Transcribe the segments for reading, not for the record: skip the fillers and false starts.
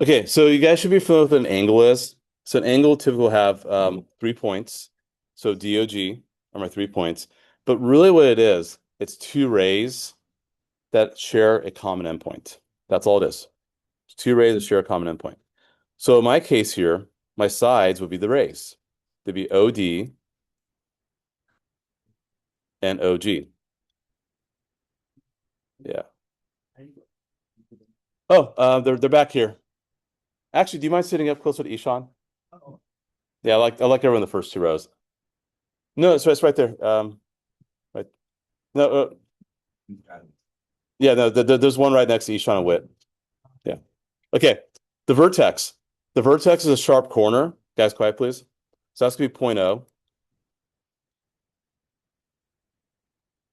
Okay, so you guys should be familiar with what an angle is. So an angle typically will have 3 points. So DOG are my 3 points. But really what it is, it's two rays that share a common endpoint. That's all it is. It's two rays that share a common endpoint. So in my case here, my sides would be the rays. They'd be OD and OG. Yeah. Oh, they're back here. Actually, do you mind sitting up closer to Ishan? Yeah, I like everyone in the first two rows. No, it's right there. Right. No, yeah, no, there's one right next to Ishan and Wit. Yeah. Okay. The vertex. The vertex is a sharp corner. Guys, quiet, please. So that's gonna be point O.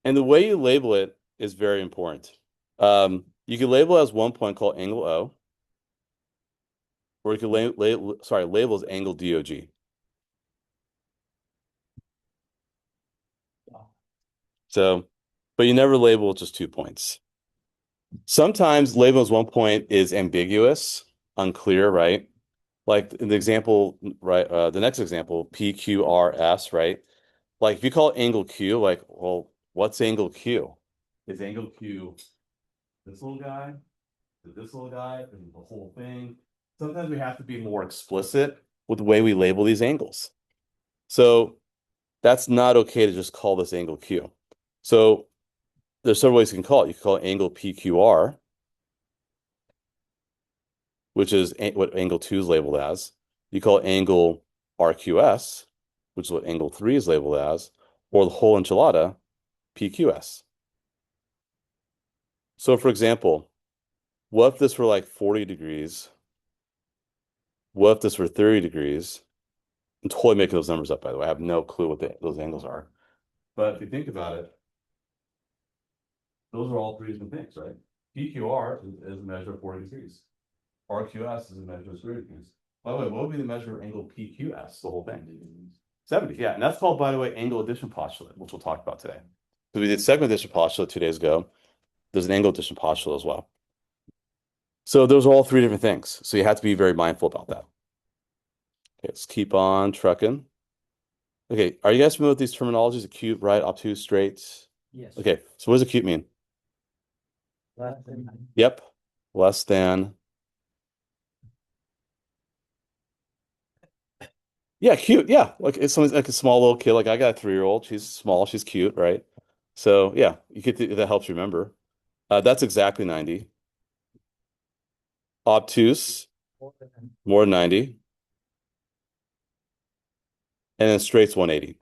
And the way you label it is very important. You can label it as one point called angle O, or you can label as angle DOG. So, but you never label just 2 points. Sometimes labeling as one point is ambiguous, unclear, right? Like in the example, right? The next example, PQRS, right? Like if you call it angle Q, like, well, what's angle Q? Is angle Q this little guy? Is this little guy? Is it the whole thing? Sometimes we have to be more explicit with the way we label these angles. So that's not okay to just call this angle Q. So there's several ways you can call it. You can call it angle PQR, which is what angle 2 is labeled as. You call it angle RQS, which is what angle 3 is labeled as, or the whole enchilada, PQS. So for example, what if this were like 40 degrees? What if this were 30 degrees? I'm totally making those numbers up, by the way. I have no clue what those angles are. But if you think about it, those are all three different things, right? PQR is a measure of 40 degrees. RQS is a measure of 30 degrees. By the way, what would be the measure of angle PQS, the whole thing? 70, yeah. And that's called, by the way, angle addition postulate, which we'll talk about today. So we did segment addition postulate 2 days ago. There's an angle addition postulate as well. So those are all three different things. So you have to be very mindful about that. Okay, let's keep on trucking. Okay, are you guys familiar with these terminologies? Acute, right, obtuse, straight? Yes. Okay, so what does acute mean? Yep, less than. Yeah, cute. Yeah, like it's something like a small little kid. Like I got a 3-year-old. She's small. She's cute, right? So yeah, you could that helps you remember. That's exactly 90. Obtuse, more than 90, and then straight's 180.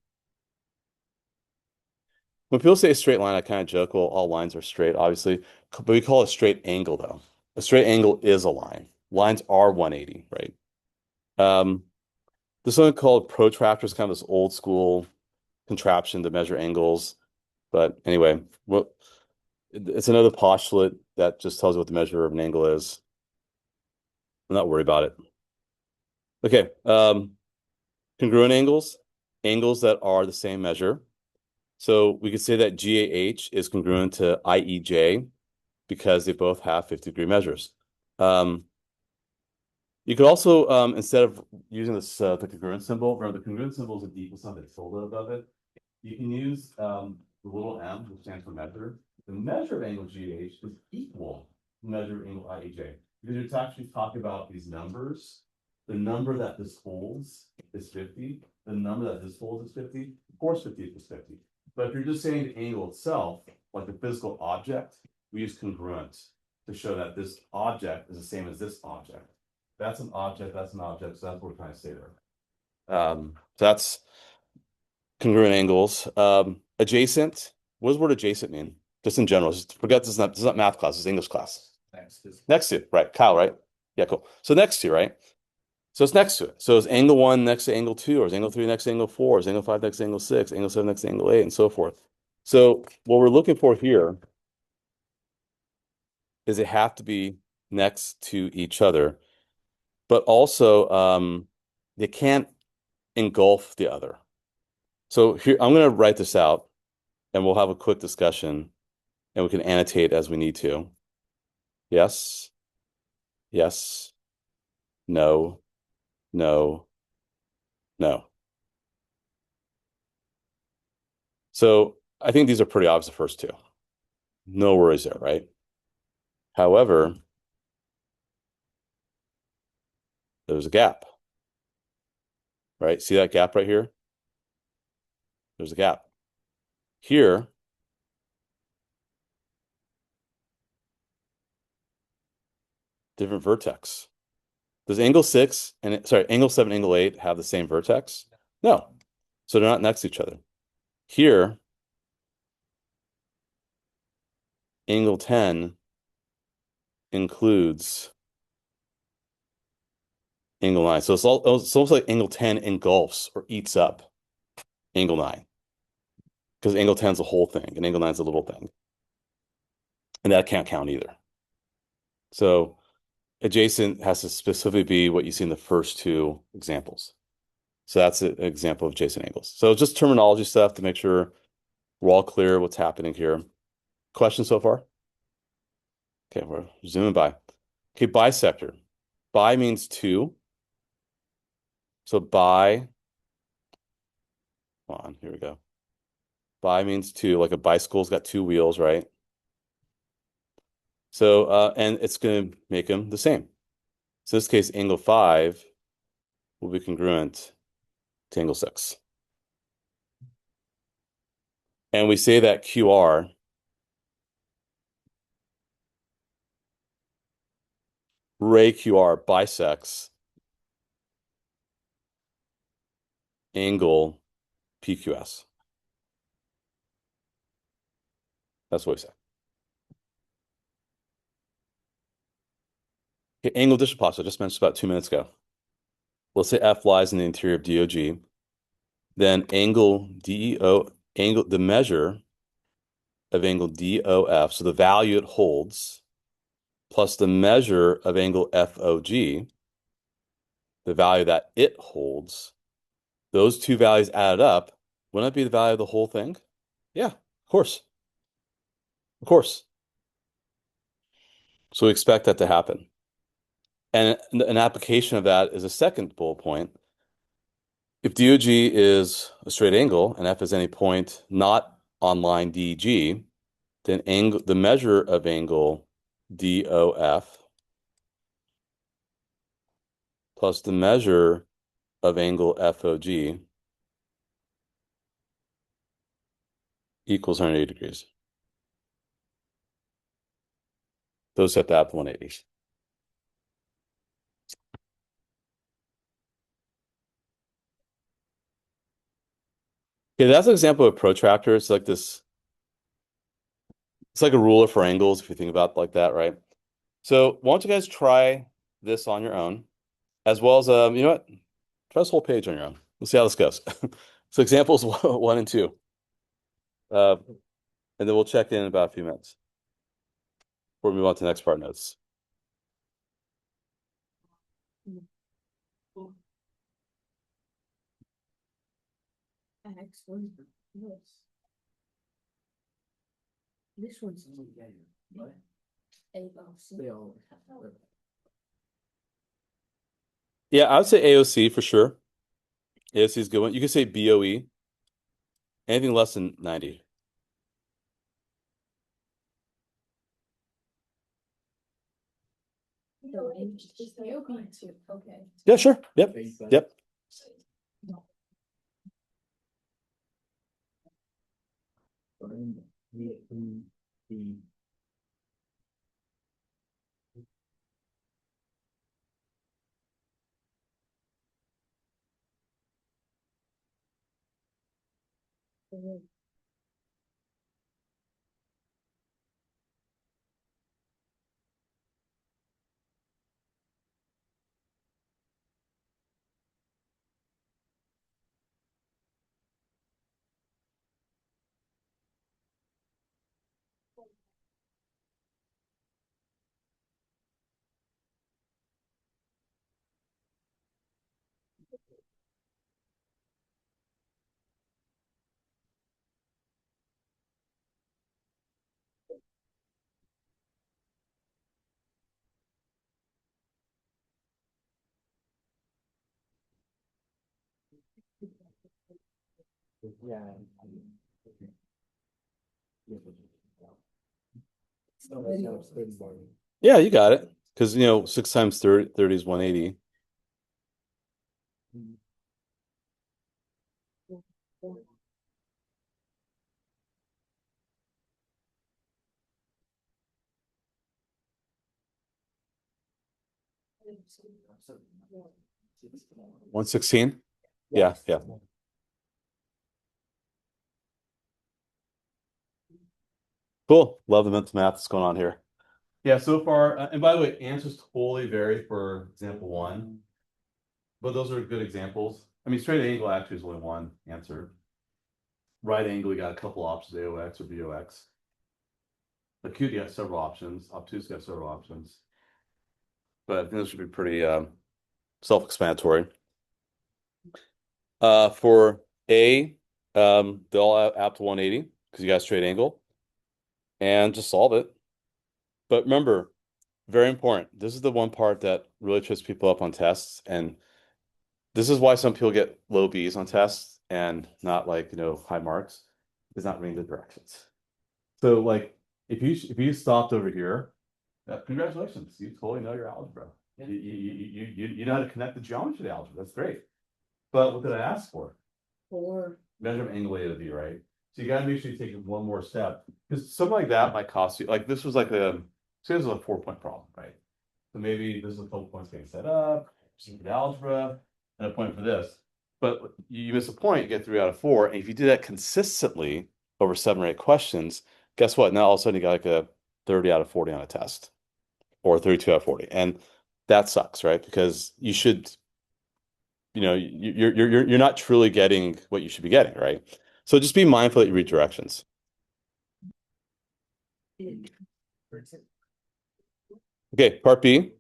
When people say a straight line, I kind of joke, well, all lines are straight, obviously, but we call it a straight angle though. A straight angle is a line. Lines are 180, right? Um, There's something called protractor, kind of this old school contraption to measure angles. But anyway, it's another postulate that just tells you what the measure of an angle is. I'm not worried about it. Okay. Congruent angles, angles that are the same measure. So we could say that GAH is congruent to IEJ because they both have 50-degree measures. You could also, instead of using this the congruent symbol, remember the congruent symbol is a equal sign that's tilde above it. You can use the little m, which stands for measure. The measure of angle GH is equal to the measure of angle IEJ. Because you're actually talking about these numbers. The number that this holds is 50. The number that this holds is 50. Of course, 50 equals 50. But if you're just saying the angle itself, like the physical object, we use congruent to show that this object is the same as this object. That's an object, that's an object, so that's what we're trying to say there. So that's congruent angles. Adjacent. What does the word adjacent mean? Just in general. Just forget this is not math class, it's English class. Next to, right? Kyle, right? Yeah, cool. So next to, right? So it's next to it. So is angle 1 next to angle 2, or is angle 3 next to angle 4, is angle 5 next to angle 6, angle 7 next to angle 8, and so forth. So what we're looking for here is they have to be next to each other, but also they can't engulf the other. So here, I'm going to write this out and we'll have a quick discussion and we can annotate as we need to. Yes. Yes. no, no, no. So I think these are pretty obvious, the first two. No worries there, right? However, there's a gap, right? See that gap right here? There's a gap. Here, different vertex. Does angle 6 and sorry, angle 7, angle 8 have the same vertex? No. So they're not next to each other. Here, angle 10 includes angle 9. So it's almost like angle 10 engulfs or eats up angle 9. Because angle 10 is the whole thing and angle 9 is a little thing. And that can't count either. So adjacent has to specifically be what you see in the first two examples. So that's an example of adjacent angles. So just terminology stuff to make sure we're all clear what's happening here. Questions so far? Okay, we're zooming by. Okay, bisector. Bi means two. So bi, come on, here we go. Bi means two, like a bicycle's got two wheels, right? So, and it's going to make them the same. So in this case, angle 5 will be congruent to angle 6. And we say that QR ray QR bisects angle PQS. That's what we say. Okay, angle dish I just mentioned about 2 minutes ago. Let's say F lies in the interior of DOG. Then angle DO, angle, the measure of angle DOF, so the value it holds, plus the measure of angle FOG, the value that it holds, those two values added up, wouldn't that be the value of the whole thing? Yeah, of course. Of course. So we expect that to happen. And an application of that is a second bullet point. If DOG is a straight angle and F is any point not on line DG, then angle, the measure of angle DOF plus the measure of angle FOG equals 180 degrees. Those have to have 180. Okay, that's an example of a protractor. It's like this, it's like a ruler for angles, if you think about it like that, right? So why don't you guys try this on your own, as well as, you know what? Try this whole page on your own. We'll see how this goes. So examples 1 and 2. And then we'll check in about a few minutes before we move on to the next part notes. Excellent. Yes. This one's what? AOC. They all. Yeah, I would say AOC for sure. AOC is a good one. You can say BOE. Anything less than 90. Okay. Yeah, sure. Yep. Yep. Yeah. Yeah, you got it. Because, 6 times 30 is 180. 116? Yeah, yeah. Cool. Love the mental math that's going on here. Yeah, so far, and by the way, answers totally vary for example one, but those are good examples. I mean, straight angle actually is only one answer. Right angle, you got a couple options, AOX or BOX. Acute, you got several options. Obtuse, got several options. But I think this should be pretty self-explanatory. For A, they all apt to 180 because you got a straight angle. And just solve it. But remember, very important. This is the one part that really trips people up on tests. And this is why some people get low Bs on tests and not high marks, is not reading the directions. So if you stopped over here, congratulations, you totally know your algebra. You know how to connect the geometry to the algebra. That's great. But what did I ask for? Four. Measure of angle A to B, right? So you gotta make sure you take one more step. Because something like that might cost you, like this was like say this was a 4-point problem, right? So maybe this is a couple points getting set up, the algebra, and a point for this. But you miss a point, you get 3 out of 4. And if you do that consistently over 7 or 8 questions, guess what? Now all of a sudden you got like a 30 out of 40 on a test, or 32 out of 40. And that sucks, right? Because you should, you're not truly getting what you should be getting, right? So just be mindful that you read directions. Okay, part B.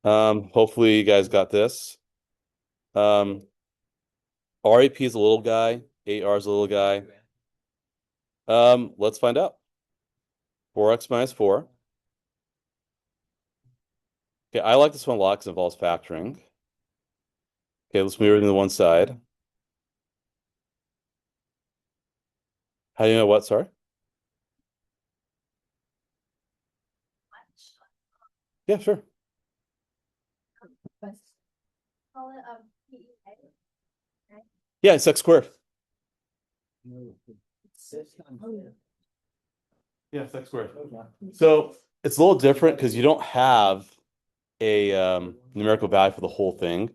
Hopefully you guys got this. RAP is a little guy, AR is a little guy. Let's find out. 4x minus 4. Okay, I like this one a lot because it involves factoring. Okay, let's move everything to one side. How do you know what? Sorry? Yeah, sure. Call it PEA. Yeah, it's x squared. Yeah, it's x squared. So it's a little different because you don't have a numerical value for the whole thing,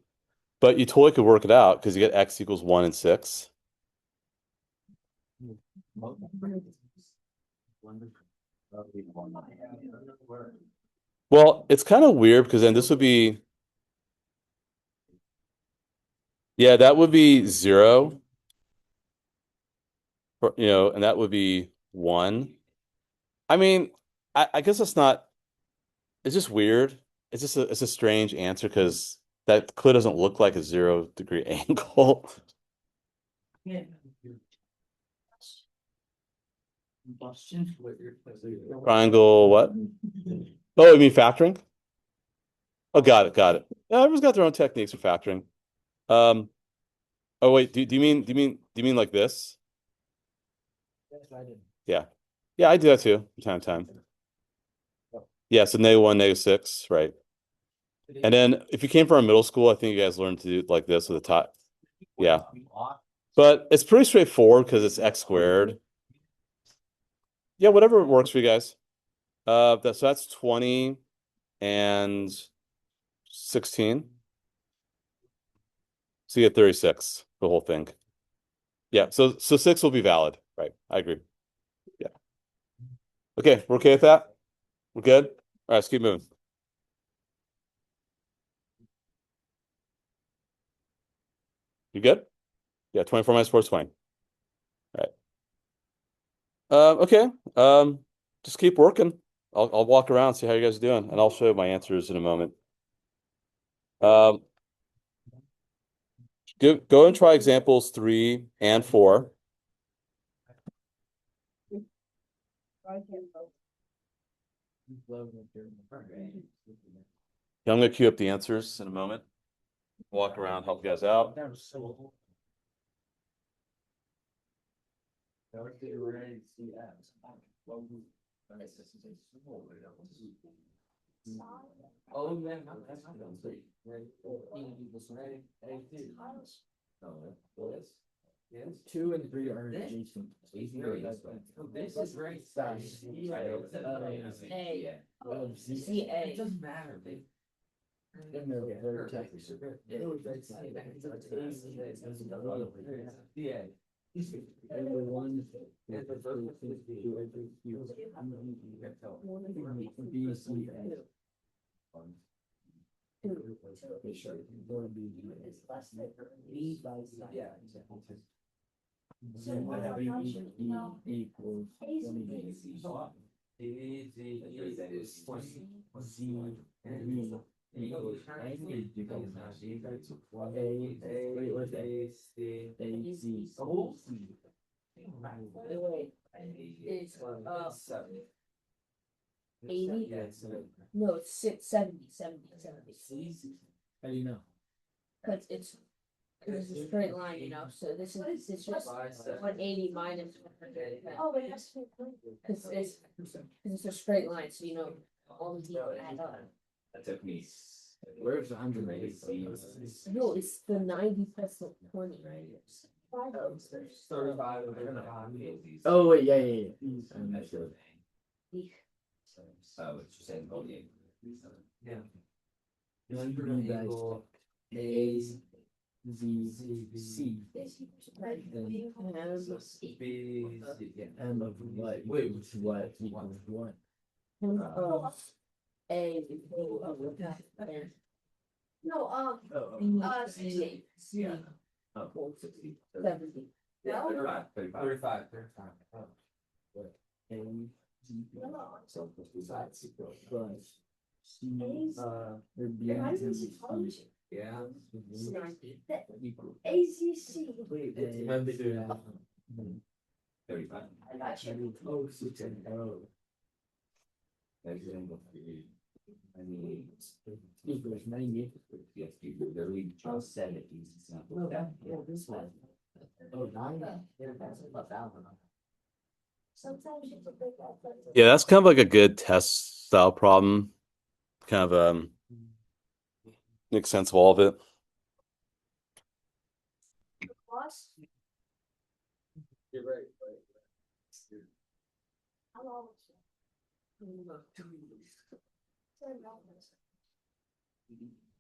but you totally could work it out because you get x equals 1 and 6. Well, it's kind of weird because then this would be, yeah, that would be 0, and that would be 1. I mean, I guess it's just weird. It's a strange answer because that clearly doesn't look like a 0-degree angle. Triangle, what? Oh, you mean factoring? Oh, got it, got it. Yeah, everyone's got their own techniques for factoring. Oh wait, do you mean like this? Yeah. Yeah, I do that too from time to time. Yeah, so -1, -6, right? And then if you came from a middle school, I think you guys learned to do like this with the top. Yeah. But it's pretty straightforward because it's x squared. Yeah, whatever works for you guys. So that's 20 and 16. So you get 36, the whole thing. Yeah, so 6 will be valid, right? I agree. Yeah. Okay, we're okay with that? We're good? All right, let's keep moving. You good? Yeah, 24 minus 4 is 20. All right. Okay. Just keep working. I'll walk around, see how you guys are doing, and I'll show you my answers in a moment. Um, go and try examples 3 and 4. I'm gonna queue up the answers in a moment. walk around, help you guys out. That was so. That was the array CS. Oh, man, that's not gonna be. Yes. 2 and 3 are adjacent. This is right side. CA. It doesn't matter, they. And they're very technical. Yeah. Everyone. Yeah. So what are you Equals 80? No, it's 70. How do you know? Cause it's a straight line, you know, so this is, it's just 180 minus 100. Oh, it has to be. Cause it's a straight line, so you know, all the people add up. That took me. Where's the 180? No, it's the 90 plus the 20, right? 35. Oh, wait, yeah. So it's just saying, oh, yeah. Yeah. A, Z, C. M of what? Wait, which what equals what? A. No, C. C. Oh. 70. Yeah, 35. A, Z, so plus C, or B, and C. Yeah. Equal. ACC. A, 35. I got you. oh, 6 and O. I mean, Equals 90. yes, people, they're reading just 70s. It's not like that. This one. Oh, 9. Sometimes you can pick up. Yeah, that's kind of like a good test style problem. Kind of makes sense of all of it. Boss, You're right. I'm always.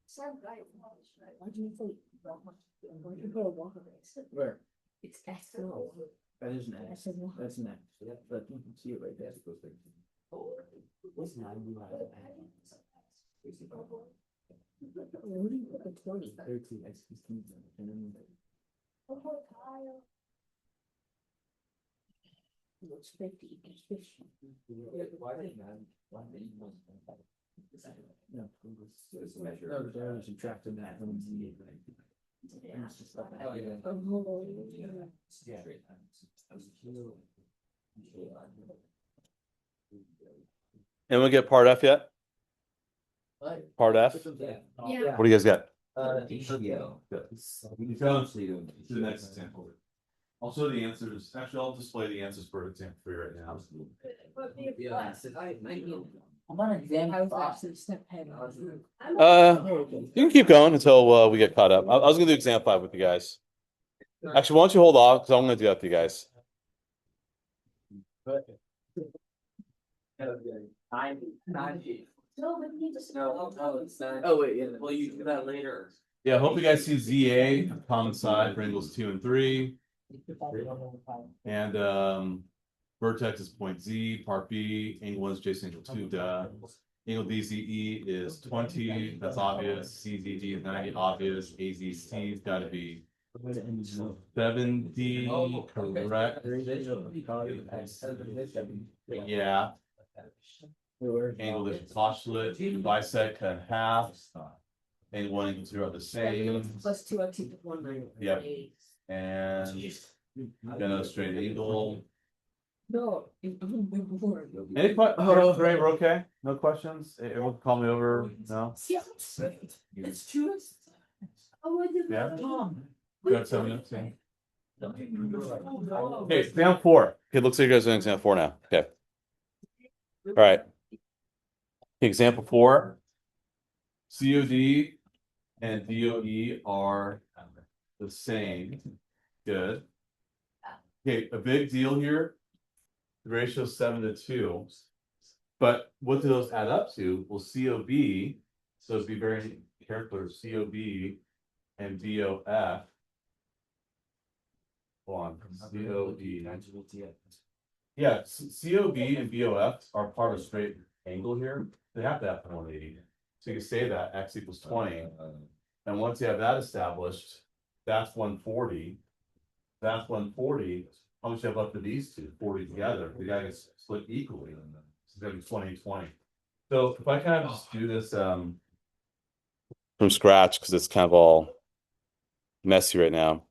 Sam guy. Why'd you say why'd you put a walker race? Where? It's XO. That is an X. That's an X. Yeah, but you can see it right there. What's 90? What do you put the 20? 13 X 15. And then Oh, Kyle. It's 50. It's 50. no, It's a measure. no, they already subtracted that from Z. And it's just like that. Oh, Yeah. Anyone get part F yet? What? Part F? Yeah. What do you guys got? DCO. You found to the next example. I'll show the answers. Actually, I'll display the answers for example for you right now. But be a class. I'm on exam. I was actually step ahead. You can keep going until we get caught up. I was gonna do exam 5 with you guys. Actually, why don't you hold off because I'm gonna do that with you guys. No, but you just. It's not. Oh, wait, yeah. Well, you do that later. Yeah, I hope you guys see ZA common side for angles 2 and 3. And vertex is point Z, part B, angle 1 is adjacent to angle 2, duh. Angle DZE is 20, that's obvious. CZG is 90, obvious. AZC's gotta be 70, correct? Yeah. Angle is postulate, bisect cut in half. Angle 1 and 2 are the same. Plus 2x equals 1. Yep. And gonna straight angle. No, I'm bored. Any questions? Right, we're okay? No questions? Everyone can call me over? No? See, it's 2x. Oh, I did. Yeah. Tom. You got 7 X, yeah. Okay, exam 4. Okay, looks like you guys are in exam 4 now. Okay. All right. Example 4. COD and DOE are the same. Good. Okay, a big deal here. The ratio is 7:2. But what do those add up to? Well, COB, so be very careful, COB and BOF. Hold on, COB. Yeah, COB and BOF are part of a straight angle here. They have to have 180. So you can say that x equals 20. And once you have that established, that's 140. That's 140. How much you have left of these two? 40 together. The guy gets split equally. It's gonna be 20, 20. So if I kind of just do this from scratch, because it's kind of all messy right now.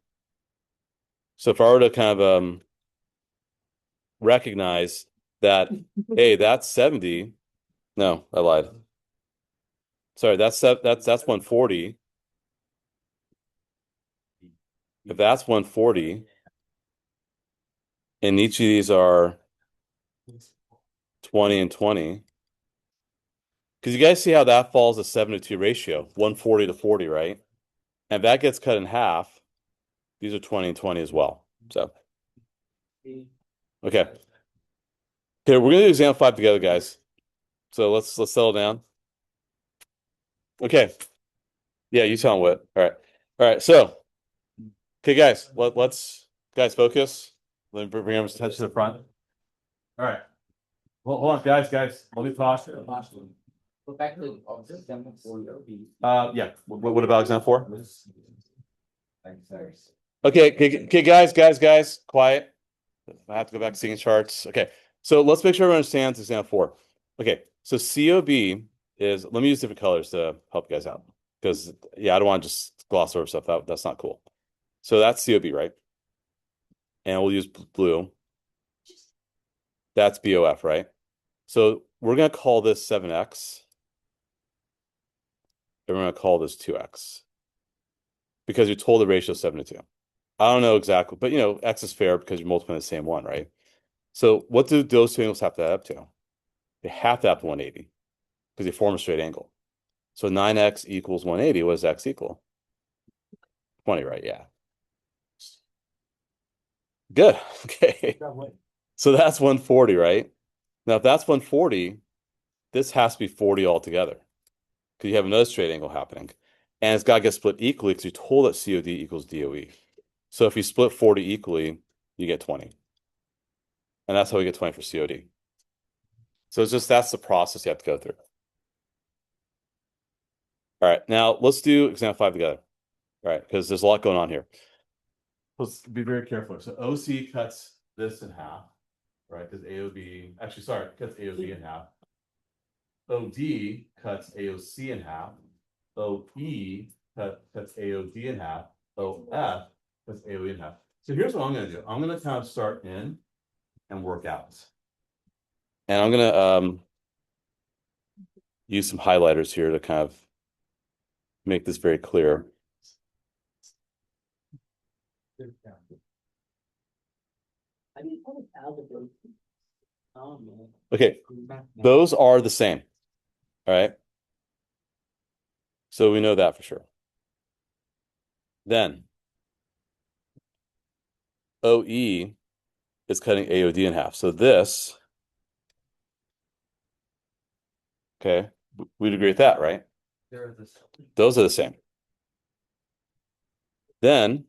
So if I were to kind of recognize that, hey, that's 70. No, I lied. Sorry, that's 140. If that's 140, and each of these are 20 and 20. Because you guys see how that falls a 7:2 ratio, 140 to 40, right? And that gets cut in half. These are 20 and 20 as well. So, okay. Okay, we're gonna do exam 5 together, guys. So let's settle down. Okay. Yeah, you tell them what. All right. All right. So, okay, guys, let's guys focus. Let me bring everyone's attention to the front. All right. Well, hold on, guys. Let me pause. Go back to example 4. Yeah. What about exam 4? Sorry. Okay, guys, quiet. I have to go back to seeing charts. Okay, so let's make sure everyone understands exam 4. Okay, so COB is, let me use different colors to help you guys out. Because, yeah, I don't want to just gloss over stuff. That's not cool. So that's COB, right? And we'll use blue. That's BOF, right? So we're going to call this 7x. And we're going to call this 2x. Because you told the ratio 7:2. I don't know exactly, but you know, x is fair because you're multiplying the same one, right? So what do those two angles have to add up to? They have to have 180 because they form a straight angle. So 9x equals 180. What does x equal? 20, right? Yeah. Good. Okay. So that's 140, right? Now, if that's 140, this has to be 40 altogether because you have another straight angle happening. And it's got to get split equally because you told that COD equals DOE. So if you split 40 equally, you get 20. And that's how we get 20 for COD. So it's just, that's the process you have to go through. All right, now let's do exam 5 together. All right, because there's a lot going on here. Let's be very careful. So OC cuts this in half, right? Because AOB, actually, sorry, cuts AOB in half. OD cuts AOC in half. OE cuts AOD in half. OF cuts AOE in half. So here's what I'm going to do. I'm going to kind of start in and work out. And I'm going to use some highlighters here to kind of make this very clear. Okay, those are the same. All right. So we know that for sure. Then OE is cutting AOD in half. So this, okay, we'd agree with that, right? Those are the same. Then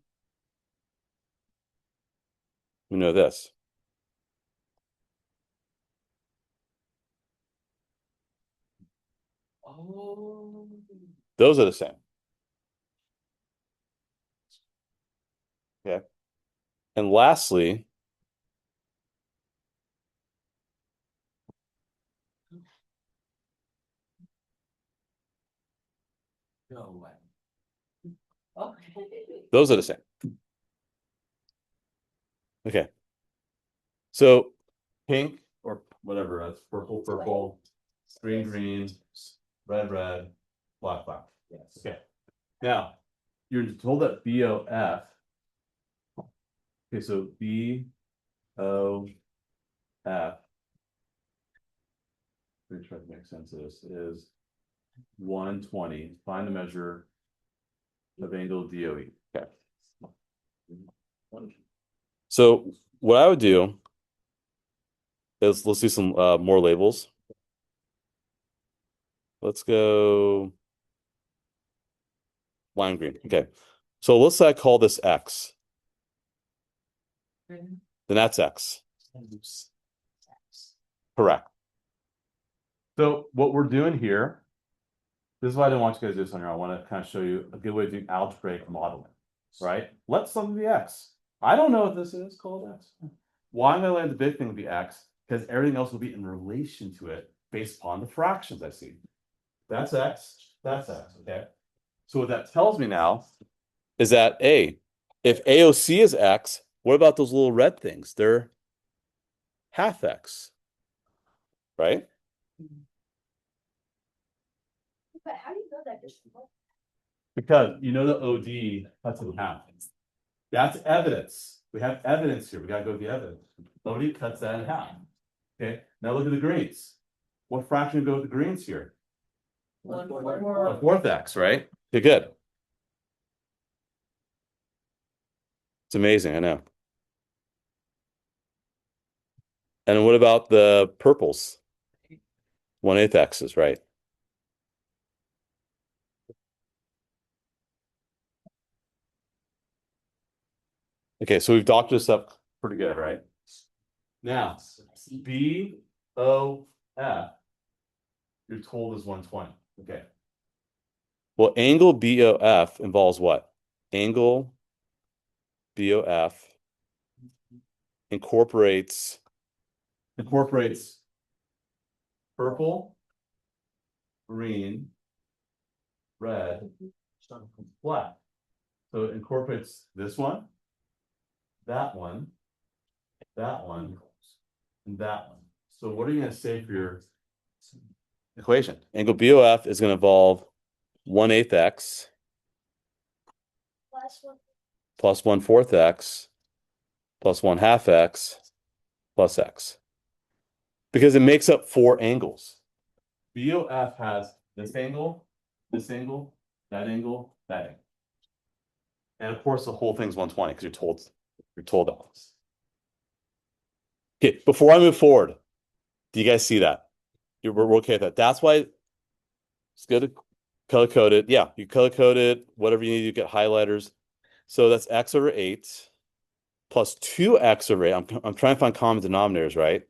we know this. Those are the same. Okay. And lastly, those are the same. Okay. So pink or whatever, that's purple, green, red, black. Yes. Okay. Now, you're told that BOF. Okay, so BOF. Let me try to make sense of this, is 120, find the measure of angle DOE. Okay. So what I would do is let's do some more labels. Let's go lime green. Okay. So let's say I call this X. Then that's X. Correct. So what we're doing here, this is why I didn't want you guys to do this on your own. I want to kind of show you a good way to do algebraic modeling, right? Let something be X. I don't know what this is called X. Why am I letting the big thing be X? Because everything else will be in relation to it based upon the fractions I see. That's X, that's X, okay? So what that tells me now is that if AOC is X, what about those little red things? They're half X, right? But how do you know that? Because you know the OD cuts in half. That's evidence. We have evidence here. We gotta go with the evidence. OD cuts that in half. Okay, now look at the greens. What fraction go with the greens here? 1/4. A fourth X, right? Okay, good. It's amazing, I know. And what about the purples? 1/8 X's, right? Okay, so we've docked this up pretty good, right? Now, BOF, you're told is 120. Okay. Well, angle BOF involves what? Angle BOF incorporates purple, green, red, black. So it incorporates this one, that one, that one, and that one. So what are you going to say for your equation? Angle BOF is going to involve 1/8 X Last one. plus 1/4 X plus 1/2 X plus X. Because it makes up 4 angles. BOF has this angle, that angle, that angle. And of course, the whole thing's 120 because you're told that. Okay, before I move forward, do you guys see that? We're okay with that. That's why it's good to color code it. Yeah, you color code it, whatever you need to get highlighters. So that's X over 8 plus 2X over 8. I'm trying to find common denominators, right?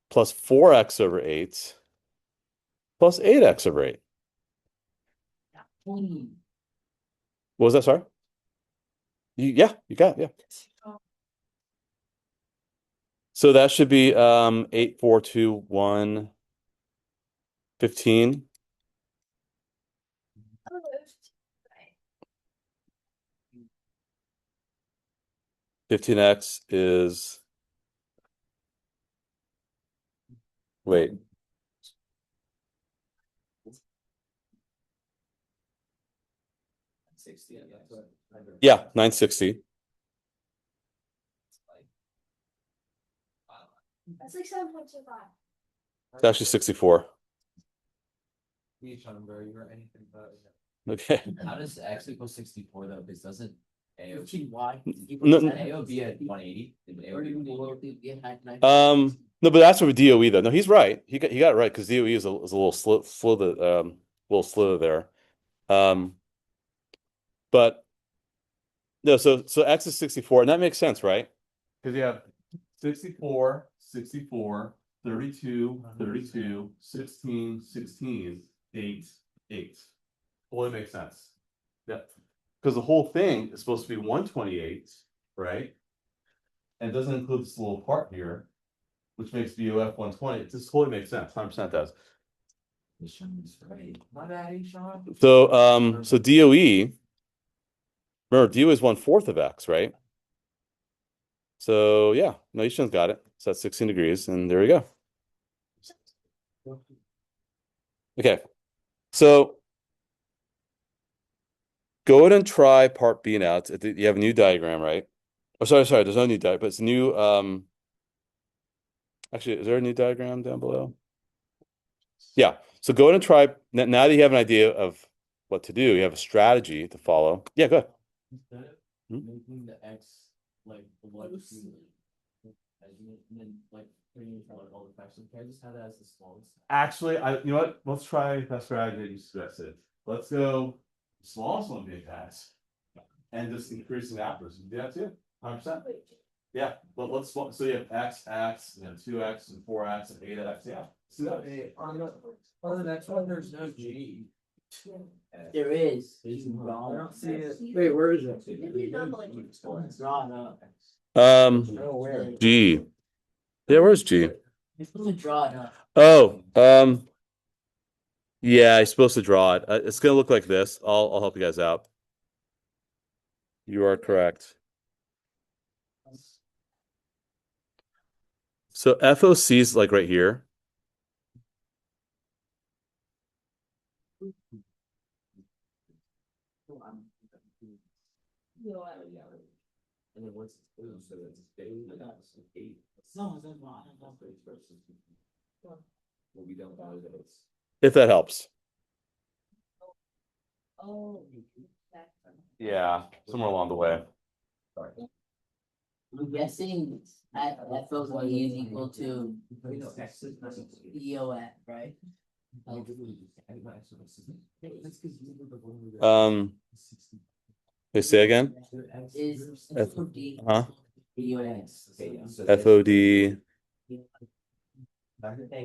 Plus 4X over 8 plus 8X over 8. What was that, sorry? You got it, yeah. So that should be 8, 4, 2, 1, 15. Oh, there's- 15X is, wait. Yeah, 960. That's like 7.25. It's actually 64. Okay. How does X equal 64 though? Because doesn't AOB No, AOB at 180? No, but that's for DOE though. No, he's right. He got it right because DOE is a little slither there. But no, so X is 64, and that makes sense, right? Because you have 64, 64, 32, 32, 16, 16, 8, 8. Totally makes sense. Yeah. Because the whole thing is supposed to be 128, right? And it doesn't include this little part here, which makes BOF 120. It just totally makes sense. 100% does. So DOE, remember DOE is 1/4 of X, right? So yeah, no, Yishan's got it. So that's 16 degrees, and there we go. Okay, so go ahead and try part B now. You have a new diagram, right? Oh, sorry, there's no new diagram, but it's a new, actually, is there a new diagram down below? Yeah, so go ahead and try, now that you have an idea of what to do, you have a strategy to follow. Yeah, go ahead. Instead of Hmm? making the X like below two, and then like putting it for like all the fractions, can I just have that as the smallest? Actually, you know what? Let's try that strategy that you suggested. Let's go smallest one being X and just increasing afterwards. You do that too? 100%? Yeah, but so you have X, you have 2X and 4X and 8X, yeah. See that? Hey, on the next one, there's no G. There is. I don't see it. Wait, where is it? It's drawn up. Oh, where? G. Yeah, where's G? It's supposed to draw it up. Oh, yeah, I'm supposed to draw it. It's gonna look like this. I'll help you guys out. You are correct. So FOC is like right here. And then what's so it's eight. No, it's not. Well, we don't know that it's. If that helps. Oh. Yeah, somewhere along the way. I'm guessing at FOC is equal to EOF, right? They say again? Is F- FOD huh? EOF. FOD.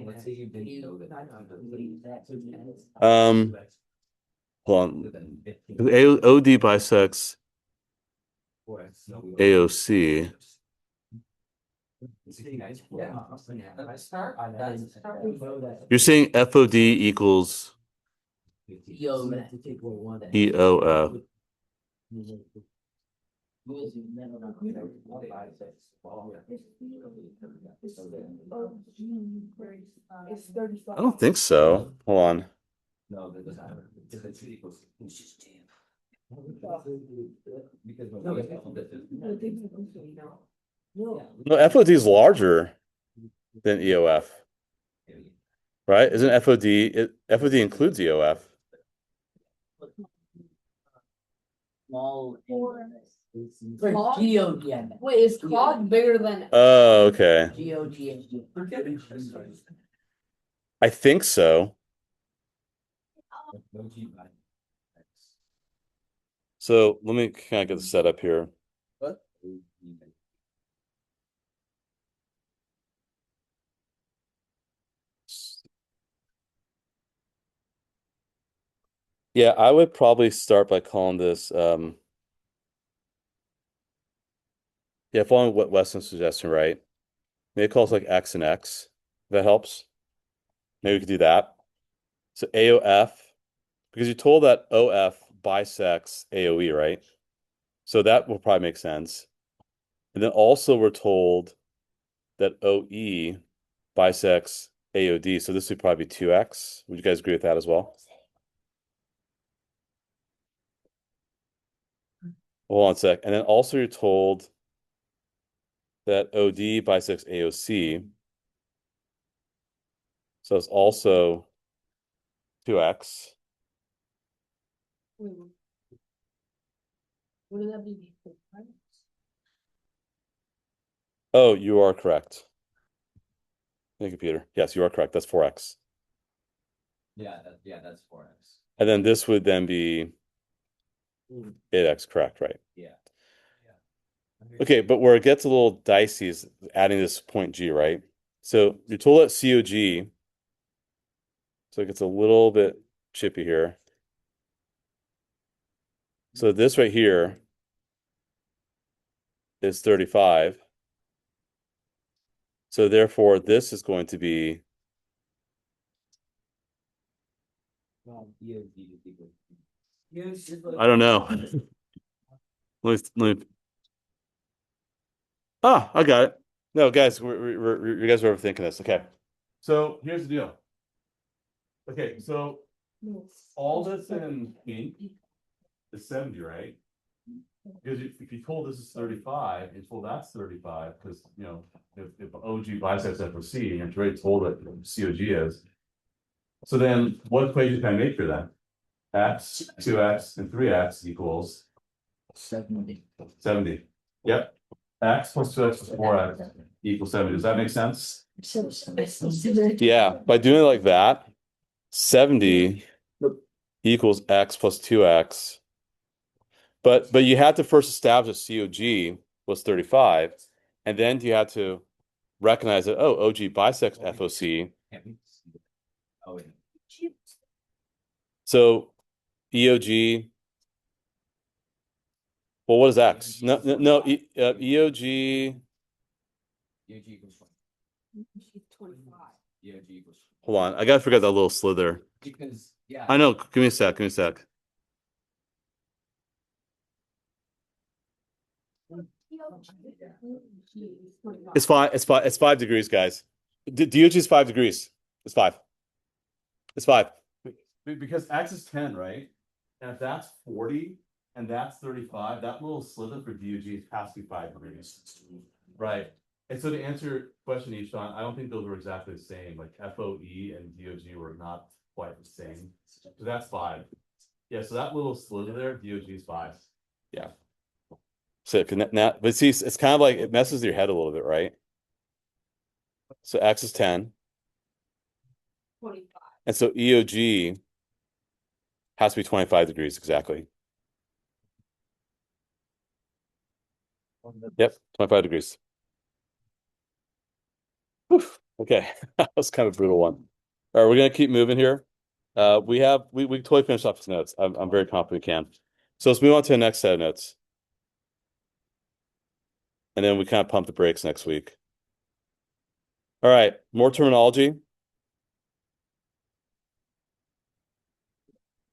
Let's say you didn't know that. Hold on. OD bisects AOC. You're saying FOD equals EOF. It's 35. I don't think so. Hold on. No, that doesn't matter. If it's equals. It's just G. No, FOD is larger than EOF, right? Isn't FOD, FOD includes EOF. Small. Cog? GOG. Wait, is cog bigger than? Oh, okay. GOG. I think so. So let me kind of get the setup here. What? Yeah, I would probably start by calling this yeah, following what Weston's suggesting, right? Maybe call it like X and X. If that helps. Maybe we could do that. So AOF, because you told that OF bisects AOE, right? So that will probably make sense. And then also we're told that OE bisects AOD. So this would probably be 2X. Would you guys agree with that as well? Hold on a sec. And then also you're told that OD bisects AOC. So it's also 2X. Wouldn't that be? Oh, you are correct. Thank you, Peter. Yes, you are correct. That's 4X. Yeah, that's 4X. And then this would then be 8X, correct, right? Yeah. Okay, but where it gets a little dicey is adding this point G, right? So you're told that COG, so it gets a little bit chippy here. So this right here is 35. So therefore, this is going to be I don't know. Let me. Ah, I got it. No, guys, you guys are overthinking this. Okay. So here's the deal. Okay, so all this in pink is 70, right? Because if you told this is 35, and told that's 35, because you know, if OG bisects FOC, and you're already told what COG is. So then what equation can I make for that? X, 2x, and 3x equals 70. 70. Yep. X plus 2x plus 4x equals 70. Does that make sense? Yeah, by doing it like that, 70 equals x plus 2x. But you had to first establish COG was 35, and then you had to recognize that, oh, OG bisects FOC. Oh, yeah. So EOG. Well, what is X? No, EOG. EOG equals 25. EOG equals. Hold on, I gotta figure out that little slither. Because, yeah. I know. Give me a sec. Give me a sec. It's 5. It's 5 degrees, guys. DOG is 5 degrees. It's 5. It's 5. Because X is 10, right? And if that's 40 and that's 35, that little slither for DOG has to be 5 degrees. Right. And so to answer your question, Ishan, I don't think those were exactly the same. Like FOE and DOG were not quite the same. So that's 5. Yeah, so that little slither there, DOG is 5. Yeah. So now, but see, it's kind of like it messes your head a little bit, right? So X is 10. 25. And so EOG has to be 25 degrees exactly. Yep, 25 degrees. Whew. Okay, that was kind of a brutal one. All right, we're gonna keep moving here. We totally finished off his notes. I'm very confident we can. So let's move on to the next set of notes. And then we kind of pump the brakes next week. All right, more terminology.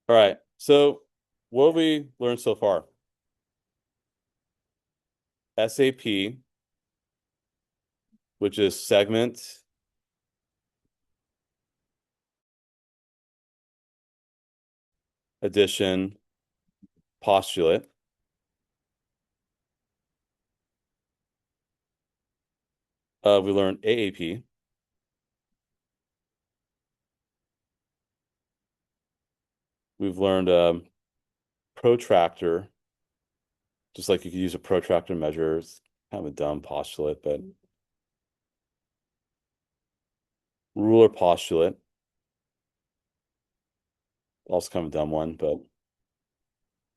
All right, so what have we learned so far? SAP, which is segment addition postulate. We learned AAP. We've learned protractor, just like you could use a protractor measure. It's kind of a dumb postulate, but ruler postulate, also kind of a dumb one, but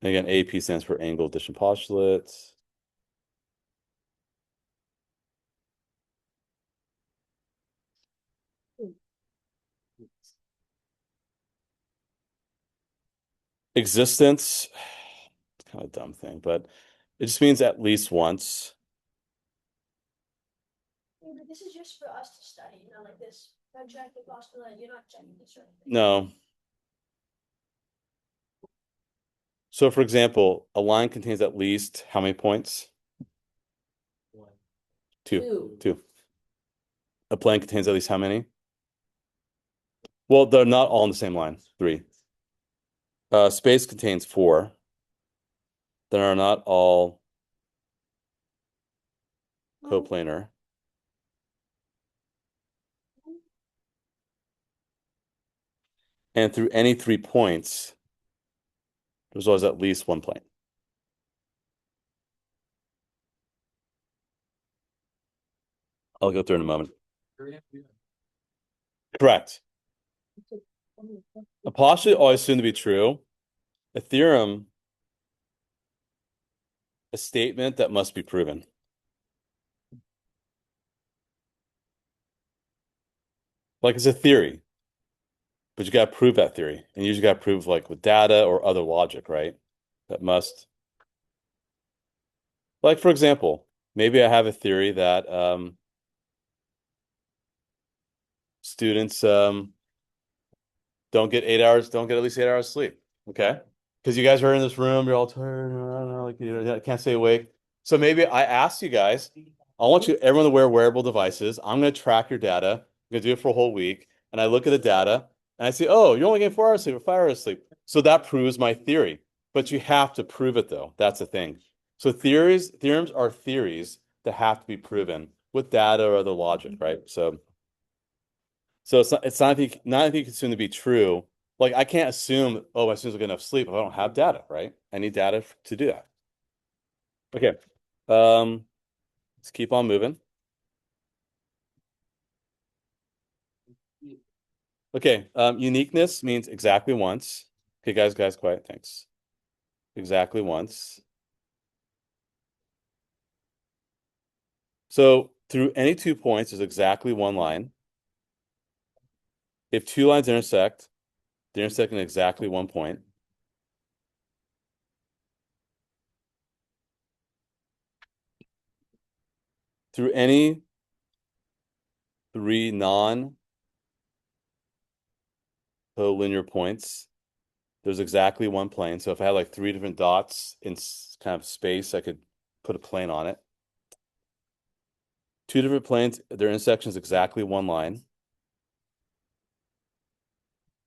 again, AP stands for angle addition postulate. Existence, it's kind of a dumb thing, but it just means at least once. Yeah, but this is just for us to study, you know, like this projective postulate, you're not checking this or anything. No. So for example, a line contains at least how many points? 1. 2. 2. A plane contains at least how many? Well, they're not all in the same line. 3. Space contains 4. They are not all coplanar. And through any 3 points, there's always at least one plane. I'll go through in a moment. Correct. A postulate always assumed to be true. A theorem, a statement that must be proven. Like it's a theory, but you got to prove that theory. And you usually got to prove like with data or other logic, right? That must. Like for example, maybe I have a theory that students don't get at least 8 hours sleep. Okay. Because you guys are in this room, you're all tired, I don't know, like you know, can't stay awake. So maybe I asked you guys, I want everyone to wear wearable devices. I'm gonna track your data. I'm gonna do it for a whole week. And I look at the data and I say, oh, you're only getting 4 hours sleep or 5 hours sleep. So that proves my theory. But you have to prove it though. That's the thing. So theorems are theories that have to be proven with data or other logic, right? So it's not if you assume to be true. Like I can't assume, oh, my students will get enough sleep if I don't have data, right? I need data to do that. Okay. Let's keep on moving. Okay, uniqueness means exactly once. Okay, guys, quiet, thanks. Exactly once. So through any 2 points, there's exactly one line. If two lines intersect, they're intersecting exactly 1 point. Through any three non-collinear points, there's exactly one plane. So if I had like three different dots in kind of space, I could put a plane on it. Two different planes, their intersection is exactly one line.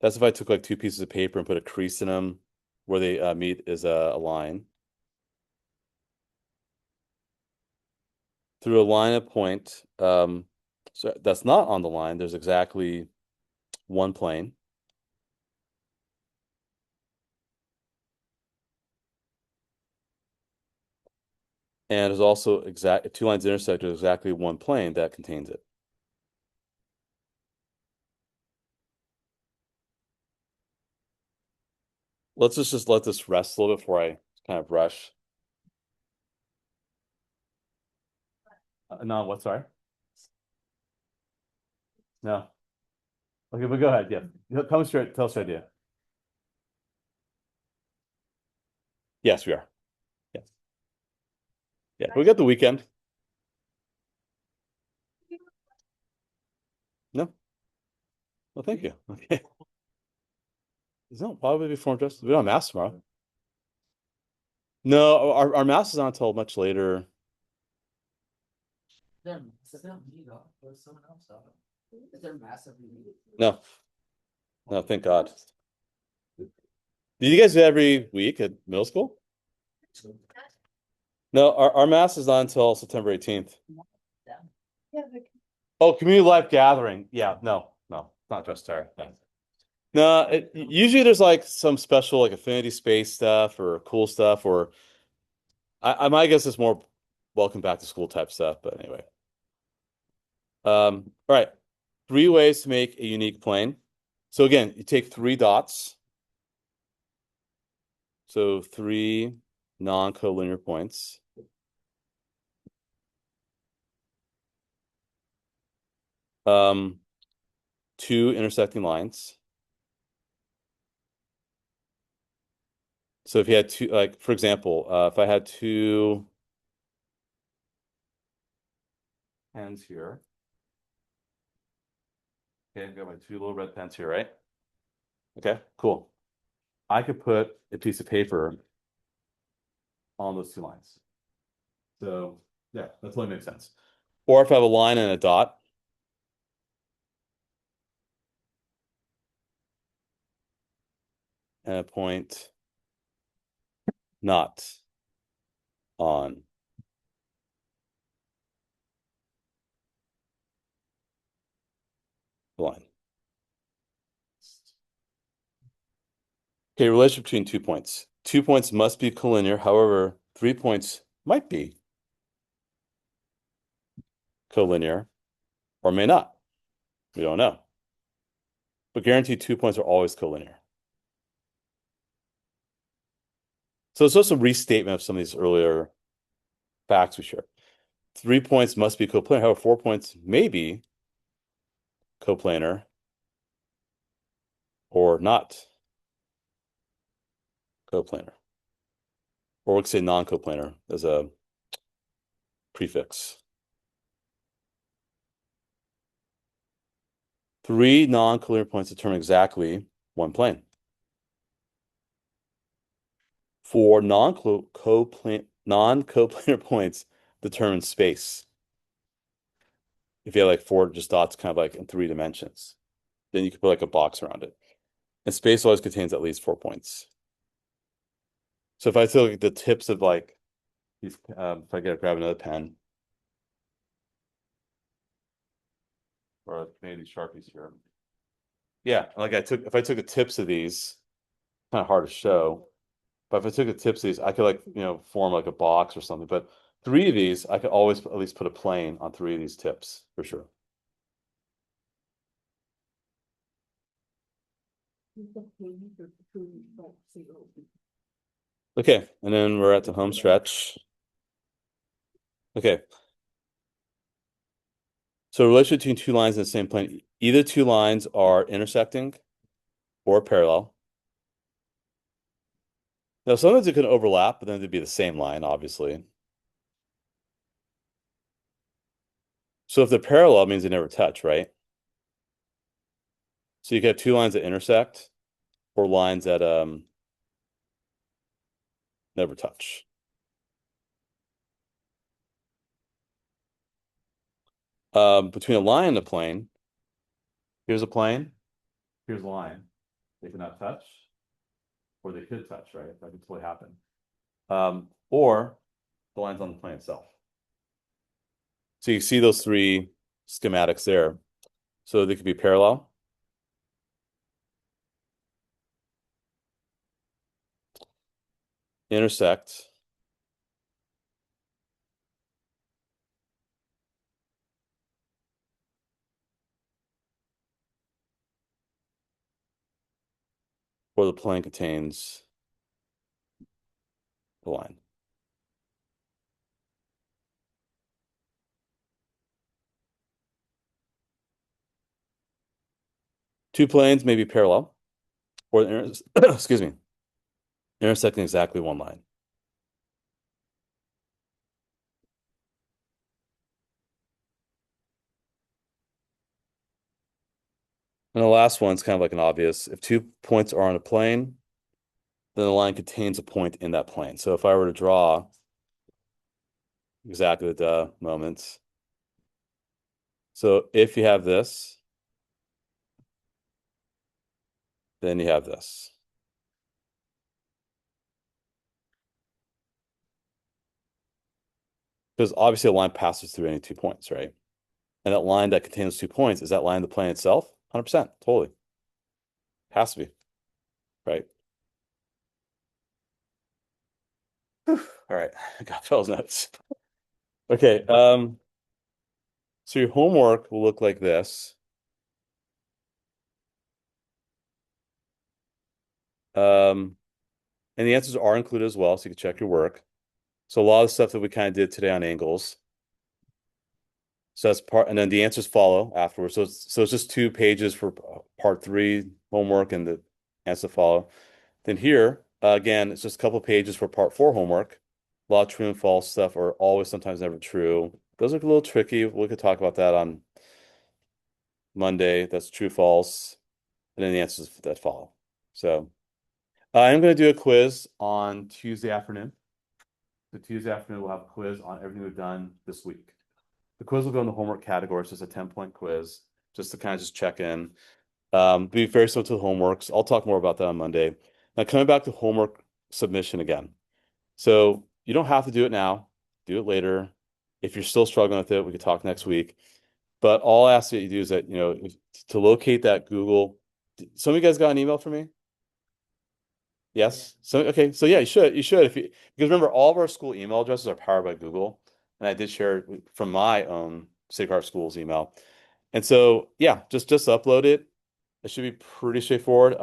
That's if I took like two pieces of paper and put a crease in them where they meet is a line. Through a line of point, so that's not on the line, there's exactly one plane. And there's also if two lines intersect, there's exactly one plane that contains it. Let's just let this rest a little bit before I kind of rush. No, what? Sorry. No. Okay, but go ahead. Yeah, come straight. Tell us your idea. Yes, we are. Yes. Yeah, we got the weekend. No. Well, thank you. Okay. No, probably before just we don't have mass tomorrow. No, our mass is not until much later. Is that me though, or someone else though? Is there massively? No. No, thank God. Did you guys do every week at middle school? No, our mass is not until September 18th. Oh, community life gathering. Yeah, no, not just her. No, usually there's like some special like affinity space stuff or cool stuff, or I might guess it's more welcome back to school type stuff, but anyway. All right. 3 ways to make a unique plane. So again, you take 3 dots. So 3 non-collinear points. Um, 2 intersecting lines. So if you had two, like for example, if I had two pens here. Okay, I've got my 2 little red pens here, right? Okay, cool. I could put a piece of paper on those 2 lines. So yeah, that totally makes sense. Or if I have a line and a dot. And a point not on the line. Okay, relationship between 2 points. 2 points must be collinear. However, 3 points might be collinear or may not. We don't know. But guaranteed 2 points are always collinear. So it's just a restatement of some of these earlier facts we shared. 3 points must be coplanar. However, 4 points may be coplanar or not coplanar. Or we could say non-coplanar as a prefix. 3 non-collinear points determine exactly one plane. 4 non-coplanar points determine space. If you have like 4 just dots kind of like in 3 dimensions, then you could put like a box around it. And space always contains at least 4 points. So if I took the tips of like these, if I gotta grab another pen. Or maybe these Sharpies here. Yeah, like if I took the tips of these, kind of hard to show. But if I took the tips of these, I could like, form like a box or something. But three of these, I could always at least put a plane on three of these tips for sure. Okay, and then we're at the home stretch. Okay. So relation between two lines in the same plane, either two lines are intersecting or parallel. Now sometimes it can overlap, but then it'd be the same line, obviously. So if they're parallel, it means they never touch, right? So you can have two lines that intersect or lines that never touch. Between a line and a plane, here's a plane, here's a line. They cannot touch, or they could touch, right? That could totally happen. Or the line's on the plane itself. So you see those three schematics there. So they could be parallel. Intersect. Or the plane contains the line. Two planes may be parallel, or excuse me, intersecting exactly one line. And the last one's kind of like an obvious. If two points are on a plane, then the line contains a point in that plane. So if I were to draw exactly the moments. So if you have this, then you have this. Because obviously a line passes through any 2 points, right? And that line that contains 2 points, is that line the plane itself? 100%, totally. Has to be, right? All right, I got Phil's notes. Okay, so your homework will look like this. And the answers are included as well, so you can check your work. So a lot of the stuff that we kind of did today on angles. So that's part, and then the answers follow afterwards. So it's just 2 pages for part 3 homework and the answer follow. Then here, again, it's just a couple pages for part 4 homework. A lot of true and false stuff are always, sometimes never true. Those are a little tricky. We could talk about that on Monday. That's true, false, and then the answers that follow. So I'm going to do a quiz on Tuesday afternoon. So Tuesday afternoon, we'll have a quiz on everything we've done this week. The quiz will go in the homework category. So it's a 10-point quiz, just to kind of just check in. Be very similar to the homeworks. I'll talk more about that on Monday. Now, coming back to homework submission again. So you don't have to do it now. Do it later. If you're still struggling with it, we could talk next week. But all I ask that you do is that, to locate that Google. Some of you guys got an email from me? Yes. So, okay. So yeah, you should, because remember, all of our school email addresses are powered by Google. And I did share it from my own Sacred Heart Schools email. And so, yeah, just upload it. It should be pretty straightforward.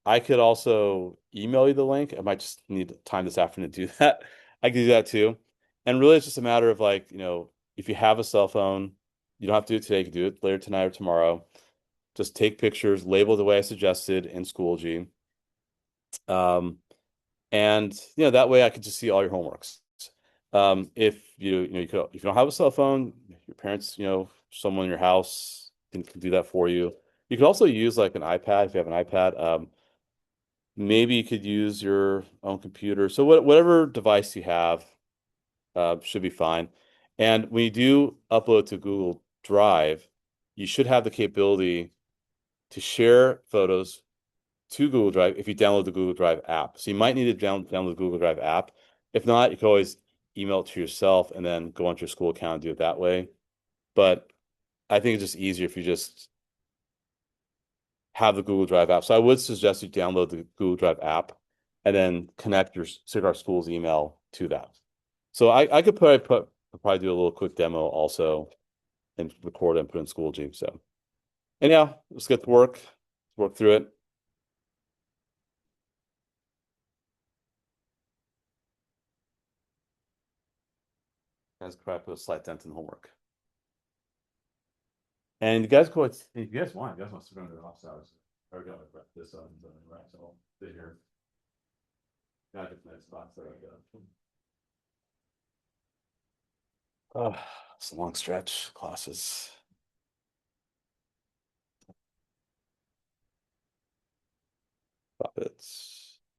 I could also email you the link. I might just need time this afternoon to do that. I can do that too. And really, it's just a matter of like, if you have a cell phone, you don't have to do it today. You can do it later tonight or tomorrow. Just take pictures, label the way I suggested in Schoology. And that way I could just see all your homeworks. If if you don't have a cell phone, your parents, someone in your house can do that for you. You could also use like an iPad if you have an iPad. Maybe you could use your own computer. So whatever device you have should be fine. And when you do upload to Google Drive, you should have the capability to share photos to Google Drive if you download the Google Drive app. So you might need to download the Google Drive app. If not, you can always email it to yourself and then go onto your school account and do it that way. But I think it's just easier if you just have the Google Drive app. So I would suggest you download the Google Drive app and then connect your Cigar School's email to that. So I could probably do a little quick demo also and record and put in Schoology. So anyhow, let's get to work through it. Guys, probably put a slight dent in the homework. And you guys go, if you guys want to go into the office hours. Or go like this on the right, so I'll sit here. Got different spots there. Oh, it's a long stretch, classes. Puppets.